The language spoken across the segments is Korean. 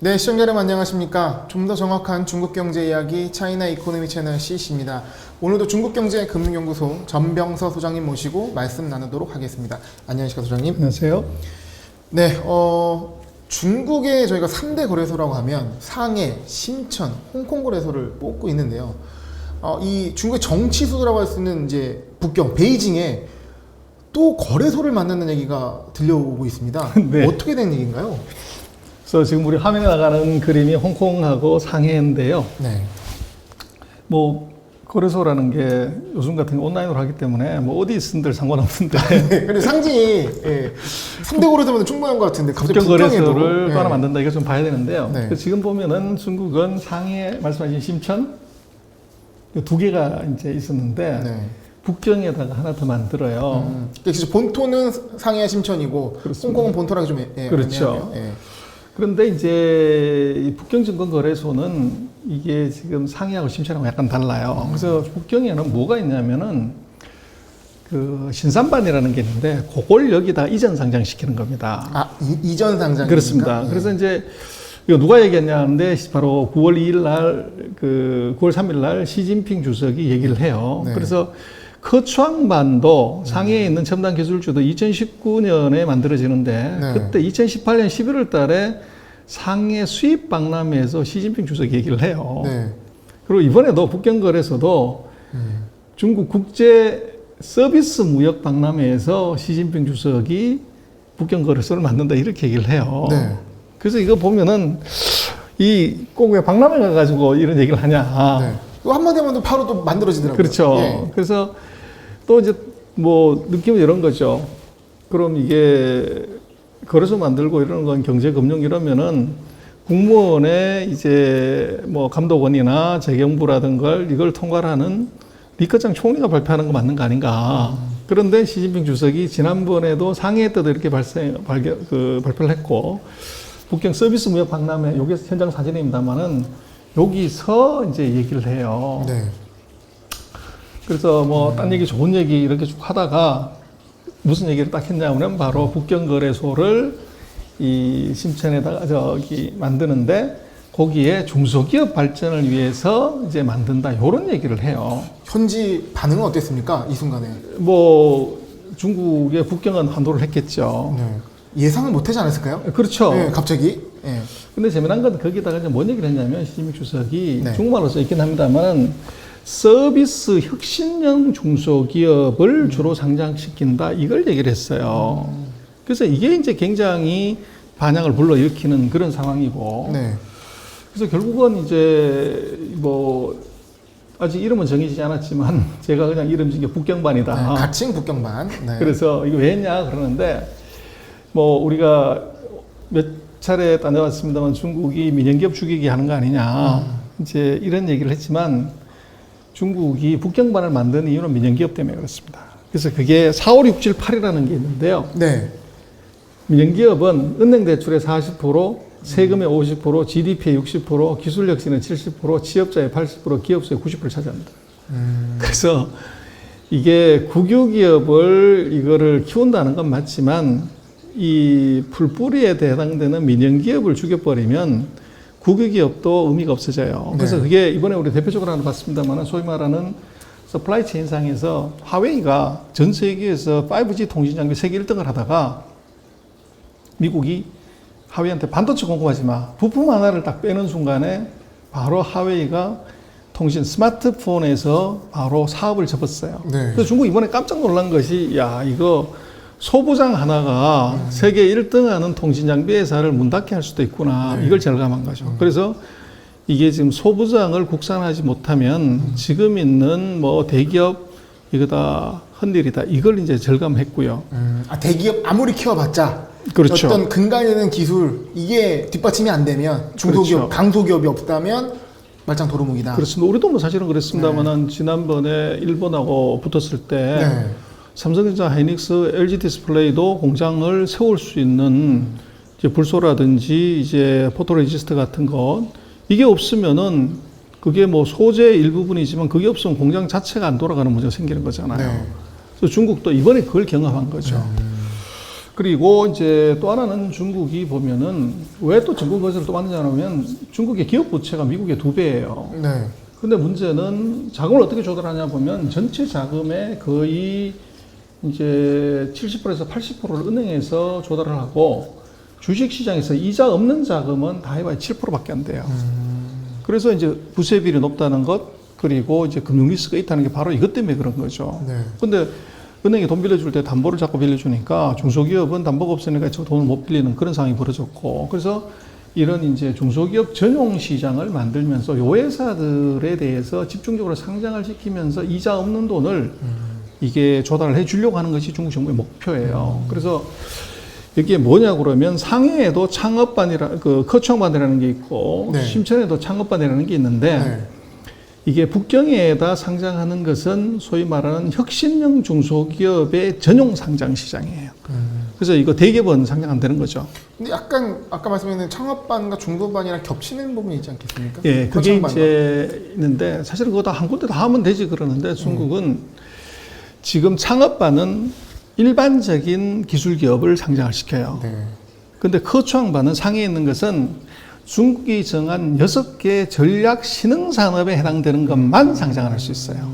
네, 시청자 여러분 안녕하십니까. 좀 더 정확한 중국 경제 이야기 차이나 이코노미 채널 CC입니다. 오늘도 중국경제금융연구소 전병서 소장님 모시고 말씀 나누도록 하겠습니다. 안녕하십니까 소장님. 안녕하세요. 네, 중국의 저희가 3대 거래소라고 하면 상해, 심천, 홍콩 거래소를 뽑고 있는데요. 이 중국의 정치수도라고 할 수 있는 이제 북경, 베이징에 또 거래소를 만드는 얘기가 들려오고 있습니다. 네. 어떻게 된 얘기인가요? 그래서 지금 우리 화면에 나가는 그림이 홍콩하고 상해인데요. 네. 뭐 거래소라는 게 요즘 같은 게 온라인으로 하기 때문에 뭐 어디 있은들 상관없는데 근데 상징이 3대 거래소면 충분한 것 같은데 갑자기 북경 거래소를 북경에도 따라 만든다 이거 좀 봐야 되는데요. 네. 지금 보면은 중국은 상해 말씀하신 심천 두 개가 이제 있었는데 네. 북경에다가 하나 더 만들어요. 진짜 본토는 상해와 심천이고 그렇습니다. 홍콩은 본토랑 좀 그렇죠. 애매하네요. 그런데 이제 이 북경증권거래소는 이게 지금 상해하고 심천하고 약간 달라요. 그래서 북경에는 뭐가 있냐면은 그 신산반이라는 게 있는데 그걸 여기다 이전 상장시키는 겁니다. 아, 이전 상장. 그렇습니다. 그래서 이제 이거 누가 얘기했냐 하는데 바로 9월 2일 날 9월 3일 날 시진핑 주석이 얘기를 해요. 네. 그래서 커추앙반도 상해에 있는 첨단 기술주도 2019년에 만들어지는데 네. 그때 2018년 11월 달에 상해 수입 박람회에서 시진핑 주석이 얘기를 해요. 네. 그리고 이번에도 북경거래소도 중국 국제 서비스 무역 박람회에서 시진핑 주석이 북경거래소를 만든다 이렇게 얘기를 해요. 네. 그래서 이거 보면은 꼭 왜 박람회 가가지고 이런 얘기를 하냐. 네. 또 한마디 하면 바로 또 만들어지더라고요. 그렇죠. 예. 그래서 또 이제 뭐 느낌은 이런 거죠. 그럼 이게 거래소 만들고 이러는 건 경제 금융 이러면은 국무원의 이제 뭐 감독원이나 재경부라든가 이걸 통과하는 리커장 총리가 발표하는 거 맞는 거 아닌가. 그런데 시진핑 주석이 지난번에도 상해 때도 이렇게 발표를 했고 북경 서비스 무역 박람회 여기 현장 사진입니다만은 여기서 이제 얘기를 해요. 네. 그래서 뭐 딴 얘기 좋은 얘기 이렇게 쭉 하다가 무슨 얘기를 딱 했냐면 바로 북경 거래소를 이 심천에다가 저기 만드는데 거기에 중소기업 발전을 위해서 이제 만든다 이런 얘기를 해요. 현지 반응은 어땠습니까? 이 순간에. 뭐 중국의 북경은 환호를 했겠죠. 네. 예상을 못하지 않았을까요? 그렇죠. 네, 갑자기. 네. 근데 재미난 건 거기다가 이제 뭔 얘기를 했냐면 시진핑 주석이 네. 중국말로 써 있긴 합니다만 서비스 혁신형 중소기업을 주로 상장시킨다 이걸 얘기를 했어요. 그래서 이게 이제 굉장히 반향을 불러일으키는 그런 상황이고. 네. 그래서 결국은 이제 뭐 아직 이름은 정해지지 않았지만 제가 그냥 이름 지은 게 북경반이다. 네. 가칭 북경반. 네. 그래서 이거 왜 했냐 그러는데 뭐 우리가 몇 차례 다녀왔습니다만 중국이 민영기업 죽이기 하는 거 아니냐 이제 이런 얘기를 했지만 중국이 북경반을 만든 이유는 민영기업 때문에 그렇습니다. 그래서 그게 4, 5, 6, 7, 8이라는 게 있는데요. 네. 민영기업은 은행 대출의 40%, 세금의 50%, GDP의 60%, 기술 혁신의 70%, 취업자의 80%, 기업수의 90%를 차지합니다. 그래서 이게 국유기업을 이거를 키운다는 건 맞지만 이 풀뿌리에 해당되는 민영기업을 죽여버리면 국유기업도 의미가 없어져요. 그래서 네. 그게 이번에 우리 대표적으로 하나 봤습니다만 소위 말하는 서플라이 체인상에서 화웨이가 전 세계에서 5G 통신 장비 세계 1등을 하다가 미국이 화웨이한테 반도체 공급하지 마. 부품 하나를 딱 빼는 순간에 바로 화웨이가 통신 스마트폰에서 바로 사업을 접었어요. 네. 그래서 중국 이번에 깜짝 놀란 것이 야 이거 소부장 하나가 세계 1등하는 통신 장비 회사를 문 닫게 할 수도 있구나. 이걸 절감한 거죠. 그래서 이게 지금 소부장을 국산하지 못하면 지금 있는 뭐 대기업 이거 다 헛일이다. 이걸 이제 절감했고요. 대기업 아무리 키워봤자 그렇죠. 어떤 근간이 되는 기술 이게 뒷받침이 안 되면 중소기업, 그렇죠. 강소기업이 없다면 말짱 도루묵이다. 그렇습니다. 우리도 뭐 사실은 그랬습니다만은 지난번에 일본하고 붙었을 때 네. 삼성전자, 하이닉스, LG 디스플레이도 공장을 세울 수 있는 이제 불소라든지 이제 포토레지스트 같은 것 이게 없으면은 그게 뭐 소재 일부분이지만 그게 없으면 공장 자체가 안 돌아가는 문제가 생기는 거잖아요. 네. 그래서 중국도 이번에 그걸 경험한 거죠. 그리고 이제 또 하나는 중국이 보면은 왜 또 전국 거래소를 또 만드냐면 중국의 기업 부채가 미국의 2배예요. 네. 근데 문제는 자금을 어떻게 조달하냐 보면 전체 자금의 거의 이제 70%에서 80%를 은행에서 조달을 하고 주식 시장에서 이자 없는 자금은 다 해봐야 7%밖에 안 돼요. 그래서 이제 부채 비율이 높다는 것, 그리고 이제 금융 리스크가 있다는 게 바로 이것 때문에 그런 거죠. 네. 근데 은행이 돈 빌려줄 때 담보를 자꾸 빌려주니까 중소기업은 담보가 없으니까 저 돈을 못 빌리는 그런 상황이 벌어졌고, 그래서 이런 이제 중소기업 전용 시장을 만들면서 요 회사들에 대해서 집중적으로 상장을 시키면서 이자 없는 돈을 이게 조달을 해 주려고 하는 것이 중국 정부의 목표예요. 그래서 이게 뭐냐 그러면 상해에도 창업반이라 그科创반이라는 게 있고 네. 심천에도 창업반이라는 게 있는데 네. 이게 북경에다 상장하는 것은 소위 말하는 혁신형 중소기업의 전용 상장 시장이에요. 그래서 이거 대기업은 상장 안 되는 거죠. 근데 약간 아까 말씀하신 창업반과 중소반이랑 겹치는 부분이 있지 않겠습니까? 예, 그게 거창반과. 이제 있는데 사실은 그거 다 한 군데 다 하면 되지 그러는데 중국은 지금 창업반은 일반적인 기술 기업을 상장을 시켜요. 네. 근데科创반은 상위에 있는 것은 중국이 정한 6개 전략 신흥 산업에 해당되는 것만 상장을 할 수 있어요.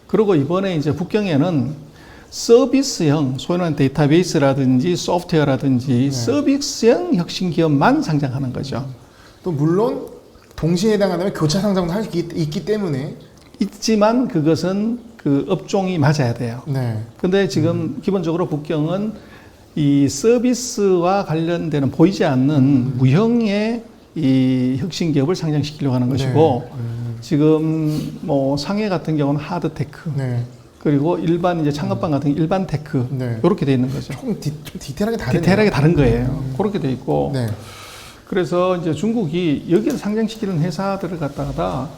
그리고 이번에 이제 북경에는 서비스형, 소위 말하는 데이터베이스라든지 소프트웨어라든지 서비스형 혁신 기업만 상장하는 거죠. 또 물론 동시에 해당한다면 교차 상장도 할 수 있기 때문에. 있지만 그것은 그 업종이 맞아야 돼요. 네. 근데 지금 기본적으로 북경은 이 서비스와 관련되는 보이지 않는 무형의 이 혁신 기업을 상장시키려고 하는 것이고 지금 뭐 상해 같은 경우는 하드테크 네. 그리고 일반 이제 창업반 같은 경우 일반 테크 네. 이렇게 돼 있는 거죠. 좀 디테일하게 다르네요. 디테일하게 다른 거예요. 그렇게 돼 있고 네. 그래서 이제 중국이 여기를 상장시키는 회사들을 갖다가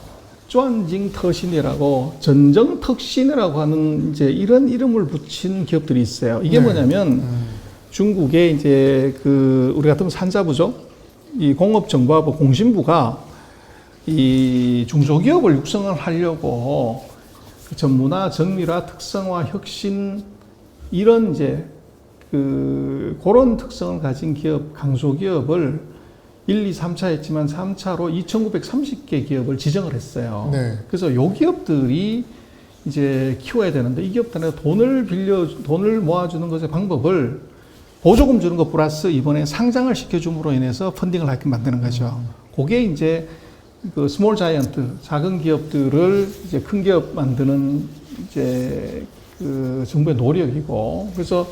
쫀징特신이라고 전정 특신이라고 하는 이제 이런 이름을 붙인 기업들이 있어요. 이게 네. 뭐냐면 중국의 이제 그 우리 같으면 산자부죠. 이 공업정보부 공신부가 이 중소기업을 육성을 하려고 전문화, 정밀화, 특성화, 혁신 이런 이제 그런 특성을 가진 기업, 강소기업을 1, 2, 3차 했지만 3차로 2,930개 기업을 지정을 했어요. 네. 그래서 요 기업들이 이제 키워야 되는데 이 기업들한테 돈을 모아주는 것의 방법을 보조금 주는 것 플러스 이번에 상장을 시켜줌으로 인해서 펀딩을 하게 만드는 거죠. 그게 이제 그 스몰 자이언트, 작은 기업들을 이제 큰 기업 만드는 이제 그 정부의 노력이고 그래서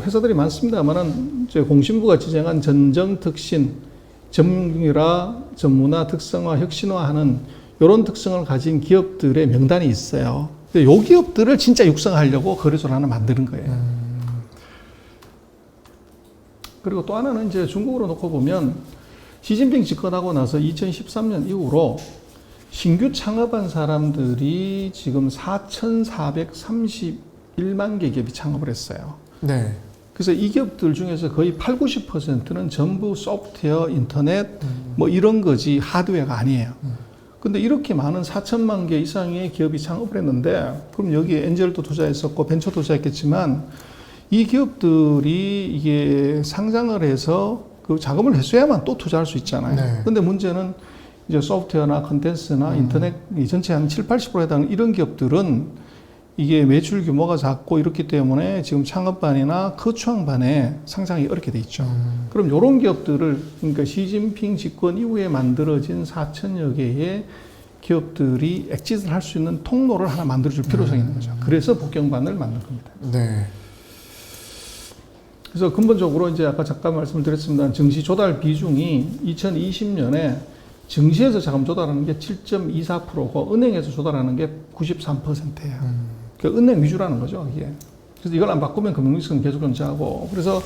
회사들이 많습니다만은 이제 공신부가 지정한 전정 특신, 정밀화, 전문화, 특성화, 혁신화하는 이런 특성을 가진 기업들의 명단이 있어요. 근데 이 기업들을 진짜 육성하려고 거래소를 하나 만드는 거예요. 그리고 또 하나는 이제 중국으로 놓고 보면 시진핑 집권하고 나서 2013년 이후로 신규 창업한 사람들이 지금 4,431만 개 기업이 창업을 했어요. 네. 그래서 이 기업들 중에서 거의 8, 90%는 전부 소프트웨어, 인터넷 뭐 이런 거지 하드웨어가 아니에요. 근데 이렇게 많은 4천만 개 이상의 기업이 창업을 했는데 그럼 여기에 엔젤도 투자했었고 벤처 투자했겠지만 이 기업들이 이게 상장을 해서 그 자금을 회수해야만 또 투자할 수 있잖아요. 네. 근데 문제는 이제 소프트웨어나 컨텐츠나 인터넷 이 전체 한 7, 80%에 해당하는 이런 기업들은 이게 매출 규모가 작고 이렇기 때문에 지금 창업반이나科创반에 상장이 어렵게 돼 있죠. 그럼 이런 기업들을 그러니까 시진핑 집권 이후에 만들어진 4천여 개의 기업들이 엑짓을 할 수 있는 통로를 하나 만들어줄 필요성이 있는 거죠. 그래서 북경반을 만든 겁니다. 네. 그래서 근본적으로 이제 아까 잠깐 말씀을 드렸습니다. 증시 조달 비중이 2020년에 증시에서 자금 조달하는 게 7.24%고 은행에서 조달하는 게 93%예요. 그러니까 은행 위주라는 거죠, 이게. 그래서 이걸 안 바꾸면 금융리스크는 계속 존재하고. 그래서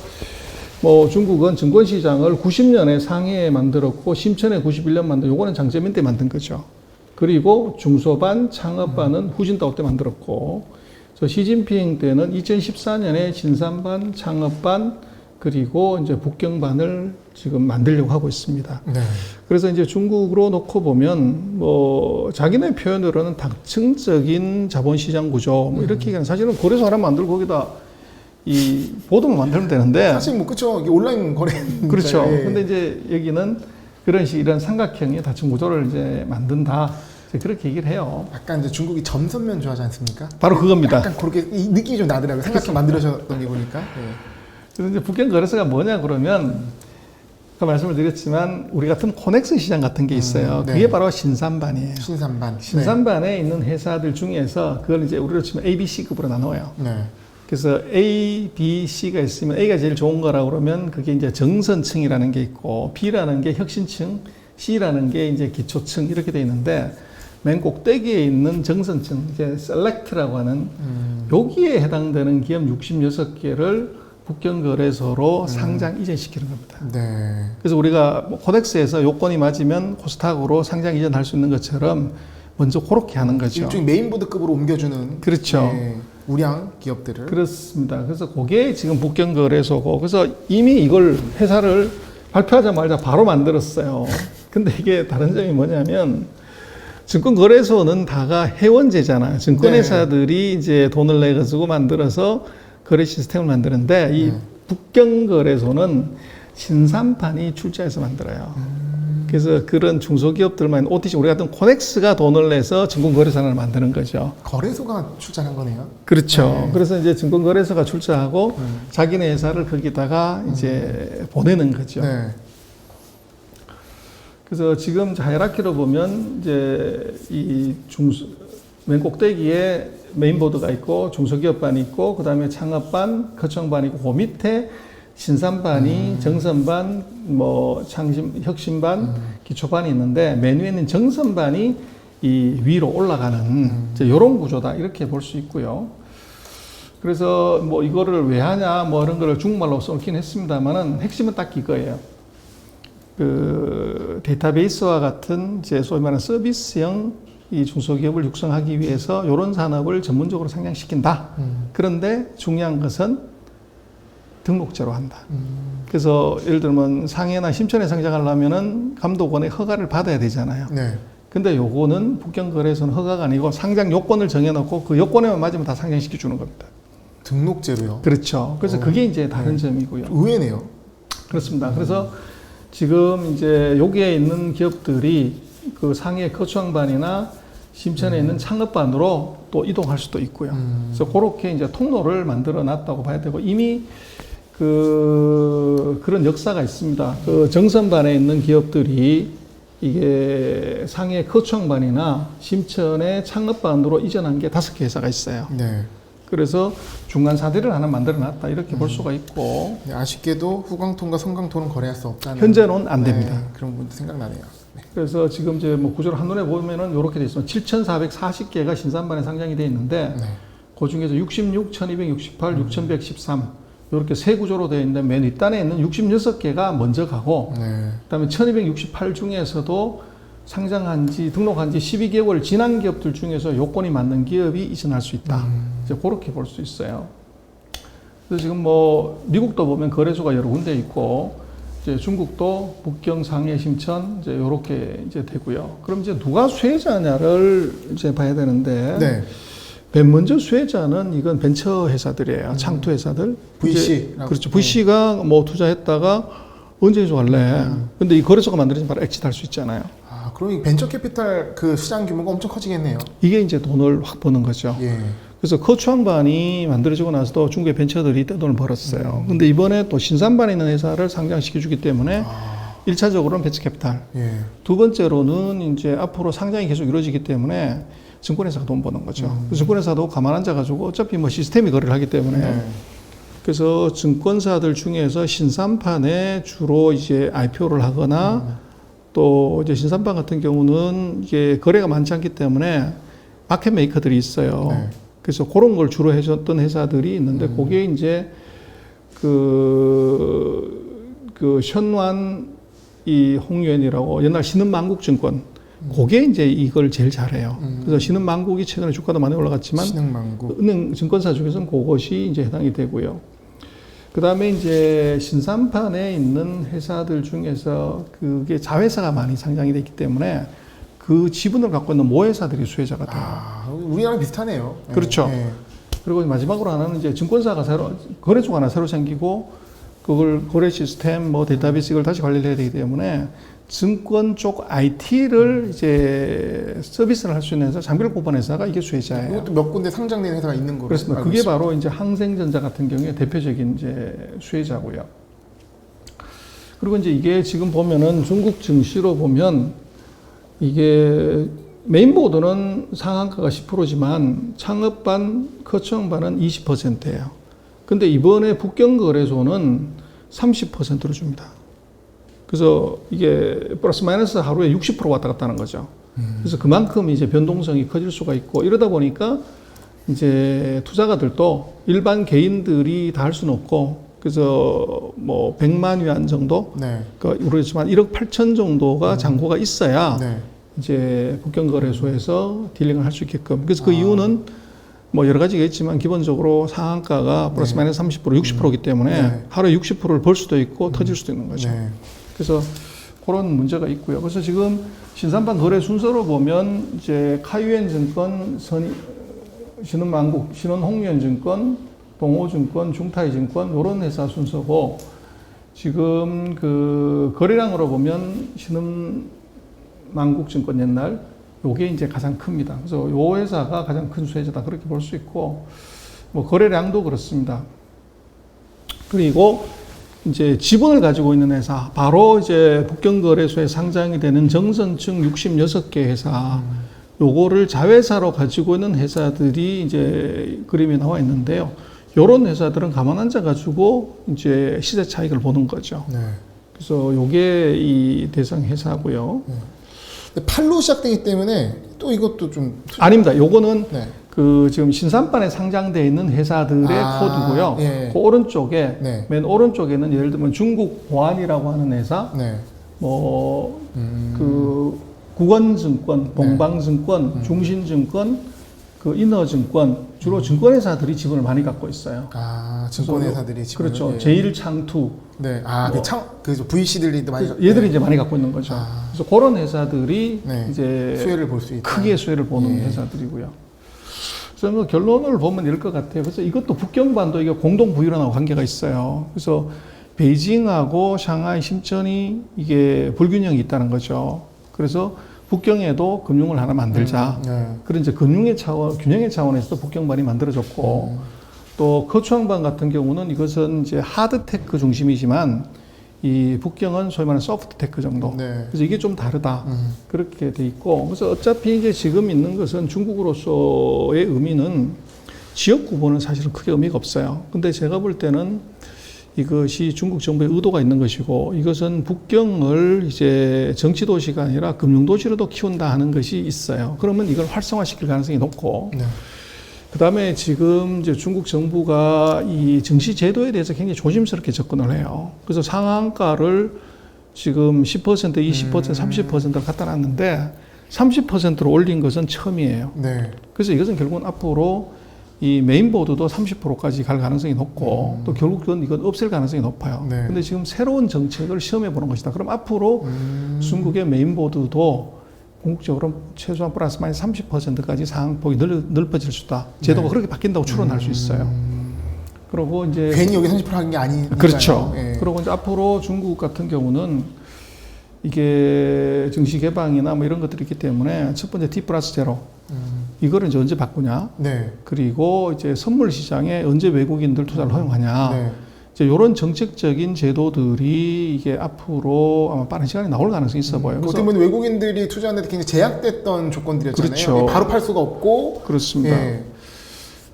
뭐 중국은 증권시장을 90년에 상해에 만들었고 심천에 91년 만들고 요거는 장제민 때 만든 거죠. 그리고 중소반, 창업반은 후진타오 때 만들었고 그래서 시진핑 때는 2014년에 진산반, 창업반 그리고 이제 북경반을 지금 만들려고 하고 있습니다. 네. 그래서 이제 중국으로 놓고 보면 뭐 자기네 표현으로는 당층적인 자본시장 구조 뭐 이렇게 얘기하는 사실은 거래소 하나 만들고 거기다 이 보도만 만들면 되는데 사실 뭐 그쵸, 이게 온라인 거래. 그렇죠. 예. 근데 이제 여기는 그런 식 이런 삼각형의 닫힌 구조를 이제 만든다. 이제 그렇게 얘기를 해요. 약간 이제 중국이 점선면 좋아하지 않습니까? 바로 그겁니다. 약간 그렇게 이 느낌이 좀 나더라고요. 삼각형 만들어졌던 게 보니까. 예. 그래서 이제 북경 거래소가 뭐냐 그러면 아까 말씀을 드렸지만 우리 같은 코넥스 시장 같은 게 있어요. 네. 그게 바로 신산반이에요. 신산반. 신산반에 있는 회사들 중에서 그걸 이제 우리로 치면 A, B, C급으로 나눠요. 네. 그래서 A, B, C가 있으면 A가 제일 좋은 거라고 그러면 그게 이제 정선층이라는 게 있고 B라는 게 혁신층, C라는 게 이제 기초층 이렇게 돼 있는데 맨 꼭대기에 있는 정선층, 이제 셀렉트라고 하는 여기에 해당되는 기업 66개를 북경거래소로 상장 이전시키는 겁니다. 네. 그래서 우리가 뭐 코덱스에서 요건이 맞으면 코스닥으로 상장 이전할 수 있는 것처럼 먼저 그렇게 하는 거죠. 일종의 메인보드급으로 옮겨주는. 그렇죠. 네, 우량 기업들을. 그렇습니다. 그래서 그게 지금 북경거래소고, 그래서 이미 이걸 회사를 발표하자마자 바로 만들었어요. 근데 이게 다른 점이 뭐냐면 증권거래소는 다가 회원제잖아요. 증권회사들이 이제 돈을 내가지고 만들어서 거래 시스템을 만드는데 이 북경거래소는 신산판이 출자해서 만들어요. 그래서 그런 중소기업들만 OTC 우리 같은 코넥스가 돈을 내서 증권거래소를 만드는 거죠. 거래소가 출자한 거네요. 그렇죠. 네. 그래서 이제 증권거래소가 출자하고 자기네 회사를 거기다가 이제 보내는 거죠. 네. 그래서 지금 하이라키로 보면 이제 이 맨 꼭대기에 메인보드가 있고 중소기업반이 있고 그다음에 창업반, 거청반이 있고 그 밑에 신산반이 정선반, 뭐 혁신반, 기초반이 있는데 맨 위에 있는 정선반이 이 위로 올라가는 이제 이런 구조다 이렇게 볼 수 있고요. 그래서 뭐 이거를 왜 하냐 뭐 이런 거를 중국말로 써놓긴 했습니다만은 핵심은 딱 이거예요. 그 데이터베이스와 같은 이제 소위 말하는 서비스형 이 중소기업을 육성하기 위해서 이런 산업을 전문적으로 상장시킨다. 그런데 중요한 것은 등록제로 한다. 그래서 예를 들면 상해나 심천에 상장하려면은 감독원의 허가를 받아야 되잖아요. 네. 근데 요거는 북경거래소는 허가가 아니고 상장 요건을 정해놓고 그 요건에만 맞으면 다 상장시켜 주는 겁니다. 등록제로요. 그렇죠. 그래서 그게 이제 다른 점이고요. 의외네요. 그렇습니다. 그래서 지금 이제 여기에 있는 기업들이 그 상해 거주항반이나 심천에 있는 창업반으로 또 이동할 수도 있고요. 그래서 그렇게 이제 통로를 만들어 놨다고 봐야 되고 이미 그런 역사가 있습니다. 그 정선반에 있는 기업들이 이게 상해 거주항반이나 심천의 창업반으로 이전한 게 5개 회사가 있어요. 네. 그래서 중간 사대를 하나 만들어 놨다 이렇게 볼 수가 있고 네, 아쉽게도 후광통과 성광통은 거래할 수 없다는. 현재는 안 됩니다. 네, 그런 부분도 생각나네요. 네. 그래서 지금 이제 뭐 구조를 한눈에 보면은 이렇게 돼 있습니다. 7,440개가 신산반에 상장이 돼 있는데 네. 그 중에서 66, 1268, 6113 이렇게 세 구조로 되어 있는데 맨 윗단에 있는 66개가 먼저 가고 네. 그다음에 1268 중에서도 상장한 지 등록한 지 12개월 지난 기업들 중에서 요건이 맞는 기업이 이전할 수 있다. 이제 그렇게 볼 수 있어요. 그래서 지금 뭐 미국도 보면 거래소가 여러 군데 있고 이제 중국도 북경, 상해, 심천 이제 요렇게 이제 되고요. 그럼 이제 누가 수혜자냐를 이제 봐야 되는데 네. 맨 먼저 수혜자는 이건 벤처 회사들이에요. 창투 회사들. VC. 그렇죠. VC가 뭐 투자했다가 언제 해줘할래. 근데 이 거래소가 만들어지면 바로 엑짓할 수 있잖아요. 아, 그럼 이 벤처 캐피탈 그 시장 규모가 엄청 커지겠네요. 이게 이제 돈을 확 버는 거죠. 예. 그래서 거추항반이 만들어지고 나서도 중국의 벤처들이 떼돈을 벌었어요. 근데 이번에 또 신산반에 있는 회사를 상장시켜주기 때문에 1차적으로는 벤처 캐피탈. 예. 두 번째로는 이제 앞으로 상장이 계속 이루어지기 때문에 증권회사가 돈 버는 거죠. 그래서 증권회사도 가만 앉아가지고 어차피 뭐 시스템이 거래를 하기 때문에 네. 그래서 증권사들 중에서 신산판에 주로 이제 IPO를 하거나 또 이제 신산판 같은 경우는 이게 거래가 많지 않기 때문에 마켓 메이커들이 있어요. 네. 그래서 그런 걸 주로 해줬던 회사들이 있는데 그게 이제 그 현완 이 홍유엔이라고 옛날 신흥만국증권 그게 이제 이걸 제일 잘해요. 그래서 신흥만국이 최근에 주가도 많이 올라갔지만 신흥만국. 은행 증권사 중에서는 그것이 이제 해당이 되고요. 그 다음에 이제 신산판에 있는 회사들 중에서 그게 자회사가 많이 상장이 됐기 때문에 그 지분을 갖고 있는 모회사들이 수혜자가 돼요. 아, 우리나라 비슷하네요. 예. 그렇죠. 예. 그리고 마지막으로 하나는 이제 증권사가 거래소가 하나 새로 생기고 그걸 거래 시스템, 뭐 데이터베이스 이걸 다시 관리를 해야 되기 때문에 증권 쪽 IT를 이제 서비스를 할 수 있는 회사, 장비를 뽑은 회사가 이게 수혜자예요. 이것도 몇 군데 상장된 회사가 있는 거로 그렇습니다. 알고 그게 있습니다. 바로 이제 항생전자 같은 경우에 대표적인 이제 수혜자고요. 그리고 이제 이게 지금 보면은 중국 증시로 보면 이게 메인보드는 상한가가 10%지만 창업반, 거래처반은 20%예요. 근데 이번에 북경거래소는 30%를 줍니다. 그래서 이게 플러스 마이너스 하루에 60% 왔다 갔다 하는 거죠. 그래서 그만큼 이제 변동성이 커질 수가 있고 이러다 보니까 이제 투자가들도 일반 개인들이 다 할 수는 없고 그래서 뭐 100만 위안 정도, 네. 그러니까 모르겠지만 1억 8천 정도가 잔고가 있어야 네. 이제 북경거래소에서 딜링을 할 수 있게끔. 그래서 그 이유는 뭐 여러 가지가 있지만 기본적으로 상한가가 플러스 마이너스 30%, 60%이기 때문에 네. 하루에 60%를 벌 수도 있고 터질 수도 있는 거죠. 네. 그래서 그런 문제가 있고요. 그래서 지금 신산반 거래 순서로 보면 이제 카이엔 증권, 신흥만국, 신흥홍련증권, 동호증권, 중타이증권 이런 회사 순서고 지금 그 거래량으로 보면 신흥만국증권 옛날 요게 이제 가장 큽니다. 그래서 요 회사가 가장 큰 수혜자다 그렇게 볼 수 있고 뭐 거래량도 그렇습니다. 그리고 이제 지분을 가지고 있는 회사 바로 이제 북경거래소에 상장이 되는 정선층 66개 회사 요거를 자회사로 가지고 있는 회사들이 이제 그림에 나와 있는데요. 요런 회사들은 가만 앉아 가지고 이제 시세 차익을 보는 거죠. 네. 그래서 요게 이 대상 회사고요. 근데 팔로 시작되기 때문에 또 이것도 좀 아닙니다. 요거는 네. 그 지금 신산반에 상장되어 있는 회사들의 코드고요. 예. 그 오른쪽에 네. 맨 오른쪽에는 예를 들면 중국 보안이라고 하는 회사, 네. 뭐 그 국원증권, 봉방증권, 중신증권, 그 인허증권 주로 증권회사들이 지분을 많이 갖고 있어요. 아, 증권회사들이 지금 그렇죠. 예. 제일창투 네. 아, 뭐. 그 VC들이 많이 얘들이 네. 이제 많이 갖고 있는 거죠. 아. 그래서 그런 회사들이 네. 이제 수혜를 볼 수 있다. 크게 수혜를 보는 예. 회사들이고요. 그래서 뭐 결론을 보면 이럴 것 같아요. 그래서 이것도 북경반도 이게 공동 부유론하고 관계가 있어요. 그래서 베이징하고 샹하이, 심천이 이게 불균형이 있다는 거죠. 그래서 북경에도 금융을 하나 만들자. 네. 그런 이제 금융의 차원, 균형의 차원에서 북경반이 만들어졌고 또 거추왕반 같은 경우는 이것은 이제 하드테크 중심이지만 이 북경은 소위 말하는 소프트테크 정도. 네. 그래서 이게 좀 다르다. 그렇게 돼 있고. 그래서 어차피 이제 지금 있는 것은 중국으로서의 의미는 지역 구분은 사실은 크게 의미가 없어요. 근데 제가 볼 때는 이것이 중국 정부의 의도가 있는 것이고 이것은 북경을 이제 정치 도시가 아니라 금융 도시로도 키운다 하는 것이 있어요. 그러면 이걸 활성화시킬 가능성이 높고 네. 그다음에 지금 이제 중국 정부가 이 증시 제도에 대해서 굉장히 조심스럽게 접근을 해요. 그래서 상한가를 지금 10%, 20%, 30%를 갖다 놨는데 30%로 올린 것은 처음이에요. 네. 그래서 이것은 결국은 앞으로 이 메인보드도 30%까지 갈 가능성이 높고 또 결국은 이건 없앨 가능성이 높아요. 네. 근데 지금 새로운 정책을 시험해 보는 것이다. 그럼 앞으로 중국의 메인보드도 궁극적으로 최소한 플러스 마이너스 30%까지 상폭이 넓어질 수 있다. 제도가 네. 그렇게 바뀐다고 추론할 수 있어요. 그리고 이제 괜히 여기 30% 하는 게 아니니까요. 그렇죠. 예. 그리고 이제 앞으로 중국 같은 경우는 이게 증시 개방이나 뭐 이런 것들이 있기 때문에 첫 번째 T 플러스 제로 이거를 이제 언제 바꾸냐. 네. 그리고 이제 선물 시장에 언제 외국인들 투자를 허용하냐. 네. 이제 이런 정책적인 제도들이 이게 앞으로 아마 빠른 시간에 나올 가능성이 있어 보여요. 어떻게 보면 외국인들이 투자하는데 굉장히 제약됐던 조건들이었잖아요. 그렇죠. 바로 팔 수가 없고. 그렇습니다. 예.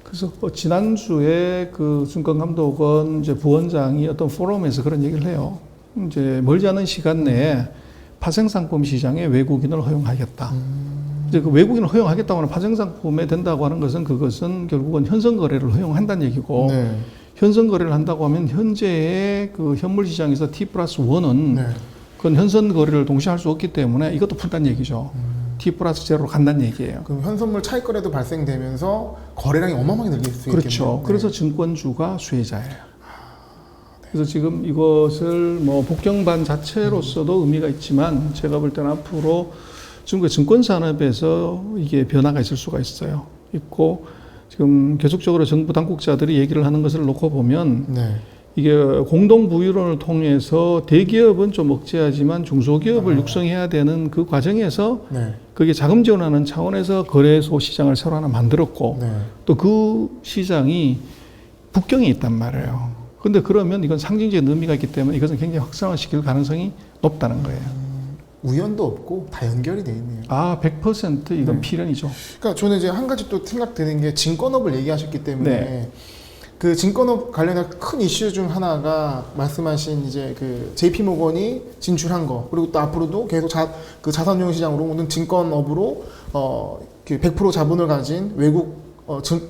그래서 지난주에 그 증권감독원 이제 부원장이 어떤 포럼에서 그런 얘기를 해요. 이제 멀지 않은 시간 내에 파생상품 시장에 외국인을 허용하겠다. 이제 그 외국인을 허용하겠다고 하는 파생상품에 된다고 하는 것은 그것은 결국은 현선 거래를 허용한다는 얘기고 네. 현선 거래를 한다고 하면 현재의 그 현물 시장에서 T 플러스 1은 네. 그건 현선 거래를 동시에 할 수 없기 때문에 이것도 푼다는 얘기죠. T 플러스 제로로 간다는 얘기예요. 그럼 현선물 차익 거래도 발생되면서 거래량이 어마어마하게 늘릴 수 그렇죠. 있겠네요. 그래서 증권주가 수혜자예요. 그래서 지금 이것을 뭐 북경반 자체로서도 의미가 있지만 제가 볼 때는 앞으로 중국의 증권 산업에서 이게 변화가 있을 수가 있고 지금 계속적으로 정부 당국자들이 얘기를 하는 것을 놓고 보면 네. 이게 공동 부유론을 통해서 대기업은 좀 억제하지만 중소기업을 육성해야 되는 그 과정에서 네. 그게 자금 지원하는 차원에서 거래소 시장을 새로 하나 만들었고 네. 또 그 시장이 북경에 있단 말이에요. 근데 그러면 이건 상징적인 의미가 있기 때문에 이것은 굉장히 확산을 시킬 가능성이 높다는 거예요. 우연도 없고 다 연결이 돼 있네요. 100% 이건 네. 필연이죠. 그러니까 저는 이제 한 가지 또 생각드는 게 증권업을 얘기하셨기 때문에 네. 그 증권업 관련한 큰 이슈 중 하나가 말씀하신 이제 그 JP 모건이 진출한 거, 그리고 또 앞으로도 계속 그 자산용 시장으로 오는 증권업으로 그 100% 자본을 가진 외국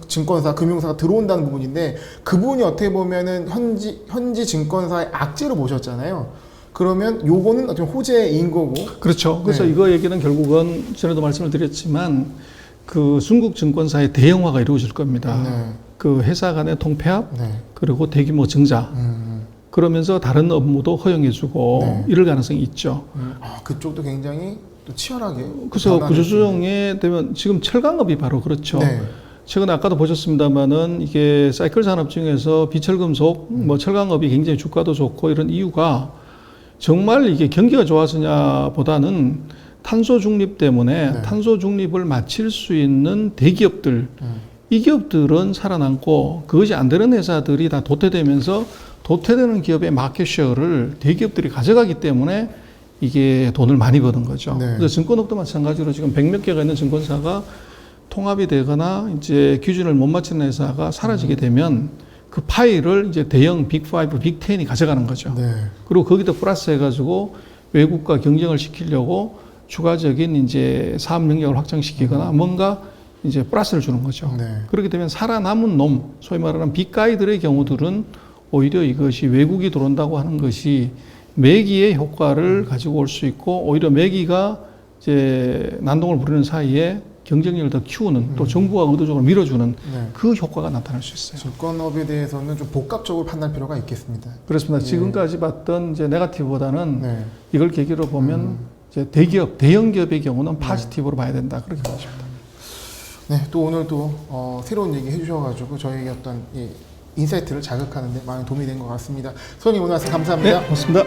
증권사, 금융사가 들어온다는 부분인데, 그 부분이 어떻게 보면은 현지 증권사의 악재로 보셨잖아요. 그러면 요거는 어떻게 호재인 거고. 그렇죠. 그래서 네. 이거 얘기는 결국은 전에도 말씀을 드렸지만 그 중국 증권사의 대형화가 이루어질 겁니다. 네. 그 회사 간의 통폐합, 네. 그리고 대규모 증자, 그러면서 다른 업무도 허용해주고 네. 이럴 가능성이 있죠. 그쪽도 굉장히 또 치열하게. 그래서 변화를 구조조정에 되면 지금 철강업이 바로 그렇죠. 네. 최근에 아까도 보셨습니다만은 이게 사이클 산업 중에서 비철금속, 뭐 철강업이 굉장히 주가도 좋고 이런 이유가 정말 이게 경기가 좋아서냐 보다는 탄소 중립 때문에 네. 탄소 중립을 마칠 수 있는 대기업들, 이 기업들은 살아남고 그것이 안 되는 회사들이 다 도태되면서 도태되는 기업의 마켓쉐어를 대기업들이 가져가기 때문에 이게 돈을 많이 버는 거죠. 네. 그래서 증권업도 마찬가지로 지금 100몇 개가 있는 증권사가 통합이 되거나 이제 기준을 못 맞추는 회사가 사라지게 되면 그 파일을 이제 대형 빅5, 빅10이 가져가는 거죠. 네. 그리고 거기다 플러스 해가지고 외국과 경쟁을 시키려고 추가적인 이제 사업 영역을 확장시키거나 뭔가 이제 플러스를 주는 거죠. 네. 그렇게 되면 살아남은 놈, 소위 말하는 빅가이들의 경우들은 오히려 이것이 외국이 들어온다고 하는 것이 매기의 효과를 가지고 올 수 있고, 오히려 매기가 이제 난동을 부리는 사이에 경쟁력을 더 키우는, 또 정부가 의도적으로 밀어주는 네. 그 효과가 나타날 수 있어요. 증권업에 대해서는 좀 복합적으로 판단할 필요가 있겠습니다. 그렇습니다. 예. 지금까지 봤던 이제 네거티브보다는 네. 이걸 계기로 보면 이제 대기업, 대형 기업의 경우는 파지티브로 봐야 된다. 그렇게 보십니다. 네, 또 오늘 또 새로운 얘기 해주셔가지고 저희의 어떤 이 인사이트를 자극하는데 많은 도움이 된 것 같습니다. 소장님 오늘 말씀 감사합니다. 네, 고맙습니다.